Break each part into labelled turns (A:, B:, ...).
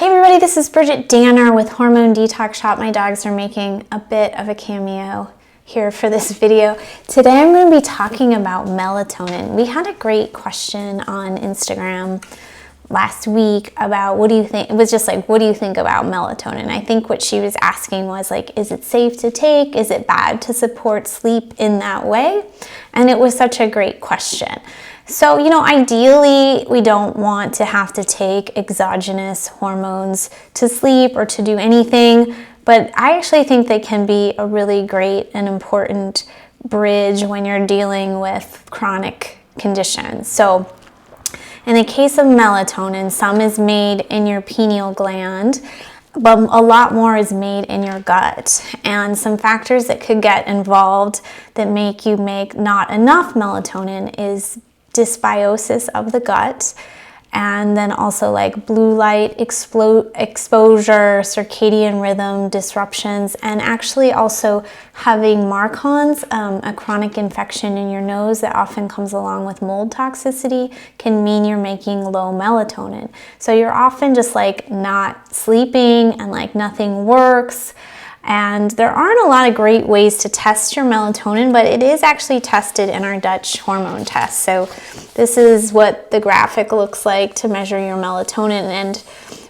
A: Hey everybody, this is Bridgit Danner with Hormone Detox Shop. My dogs are making a bit of a cameo here for this video. Today I'm going to be talking about melatonin. We had a great question on Instagram last week about what do you think, it was just like, what do you think about melatonin? I think what she was asking was like, is it safe to take? Is it bad to support sleep in that way? And it was such a great question. So, ideally, we don't want to have to take exogenous hormones to sleep or to do anything, but I actually think they can be a really great and important bridge when you're dealing with chronic conditions. So, in the case of melatonin, some is made in your pineal gland, but a lot more is made in your gut. And some factors that could get involved that make you make not enough melatonin is dysbiosis of the gut, and then also like blue light exposure, circadian rhythm disruptions, and actually also having MARCoNS, a chronic infection in your nose that often comes along with mold toxicity, can mean you're making low melatonin. So you're often just like not sleeping and like nothing works. And there aren't a lot of great ways to test your melatonin, but it is actually tested in our Dutch hormone test. So this is what the graphic looks like to measure your melatonin. And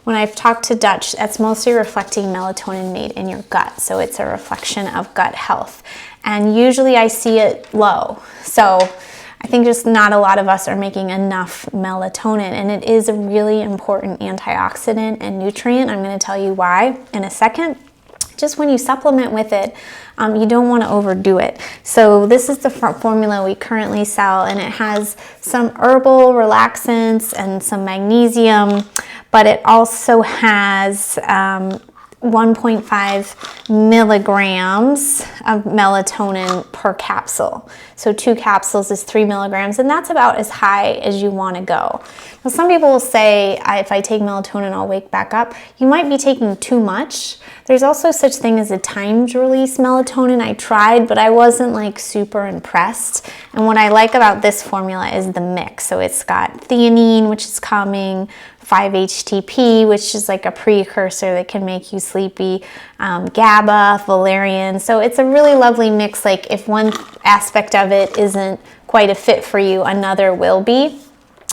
A: when I've talked to Dutch, that's mostly reflecting melatonin made in your gut. So it's a reflection of gut health. And usually I see it low. So I think just not a lot of us are making enough melatonin, and it is a really important antioxidant and nutrient. I'm going to tell you why in a second. Just when you supplement with it, you don't want to overdo it. So this is the formula we currently sell, and it has some herbal relaxants and some magnesium, but it also has 1.5 milligrams of melatonin per capsule. So 2 capsules is 3 milligrams, and that's about as high as you want to go. Now, some people will say, if I take melatonin, I'll wake back up. You might be taking too much. There's also such thing as a timed release melatonin. I tried, but I wasn't like super impressed. And what I like about this formula is the mix. So it's got theanine, which is calming, 5-HTP, which is like a precursor that can make you sleepy, GABA, valerian. So it's a really lovely mix. Like if one aspect of it isn't quite a fit for you, another will be.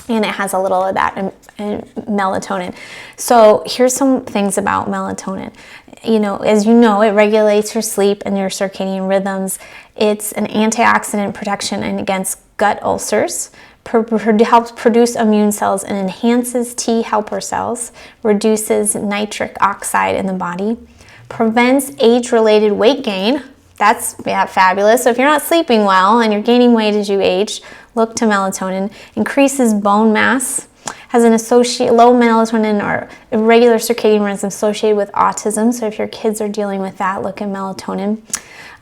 A: And it has a little of that in melatonin. So here's some things about melatonin. As you know, it regulates your sleep and your circadian rhythms. It's an antioxidant protection and against gut ulcers. Helps produce immune cells and enhances T helper cells, reduces nitric oxide in the body, prevents age-related weight gain. That's fabulous. So if you're not sleeping well and you're gaining weight as you age, look to melatonin. Increases bone mass, has an low melatonin or irregular circadian rhythm associated with autism. So if your kids are dealing with that, look at melatonin.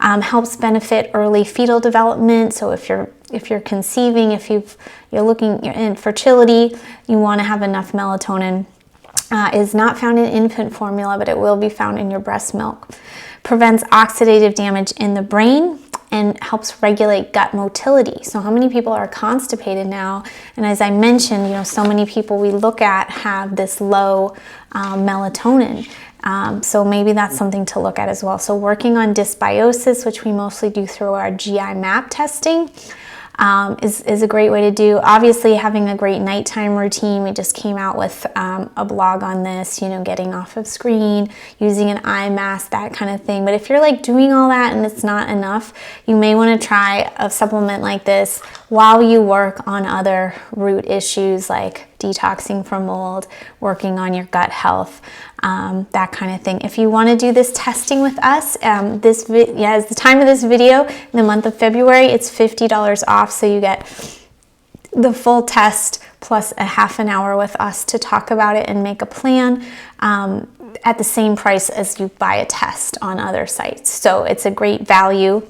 A: Helps benefit early fetal development. So if you're conceiving, if you're looking in fertility, you want to have enough melatonin. Is not found in infant formula, but it will be found in your breast milk. Prevents oxidative damage in the brain and helps regulate gut motility. So how many people are constipated now? And as I mentioned, so many people we look at have this low melatonin. So maybe that's something to look at as well. So working on dysbiosis, which we mostly do through our GI map testing, is a great way to do. Obviously, having a great nighttime routine. We just came out with a blog on this, getting off of screen, using an eye mask, that kind of thing. But if you're like doing all that and it's not enough, you may want to try a supplement like this while you work on other root issues like detoxing from mold, working on your gut health, that kind of thing. If you want to do this testing with us, is the time of this video, in the month of February, it's $50 off, so you get the full test plus a half an hour with us to talk about it and make a plan at the same price as you buy a test on other sites. So it's a great value.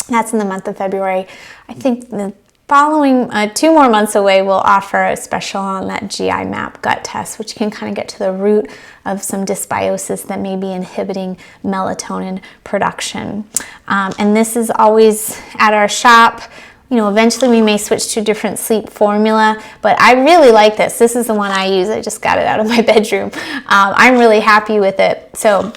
A: That's in the month of February. I think the following 2 more months away, we'll offer a special on that GI map gut test, which can kind of get to the root of some dysbiosis that may be inhibiting melatonin production. And this is always at our shop. Eventually we may switch to a different sleep formula, but I really like this. This is the one I use. I just got it out of my bedroom. I'm really happy with it. So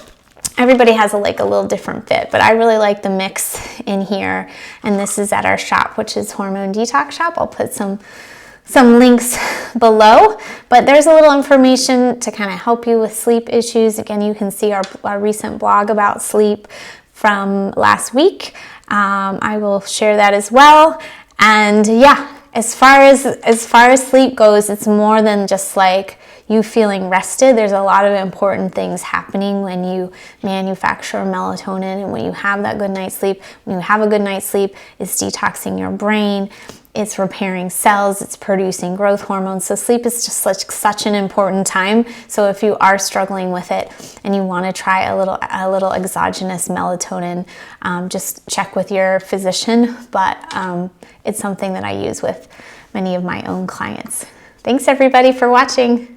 A: everybody has a little different fit, but I really like the mix in here. And this is at our shop, which is Hormone Detox Shop. I'll put some links below, but there's a little information to kind of help you with sleep issues. Again, you can see our recent blog about sleep from last week. I will share that as well. And yeah, as far as sleep goes, it's more than just like you feeling rested. There's a lot of important things happening when you manufacture melatonin, and when you have that good night's sleep. When you have a good night's sleep, it's detoxing your brain, it's repairing cells, it's producing growth hormones. So sleep is just such an important time. So if you are struggling with it and you want to try a little exogenous melatonin, just check with your physician. But it's something that I use with many of my own clients. Thanks everybody for watching.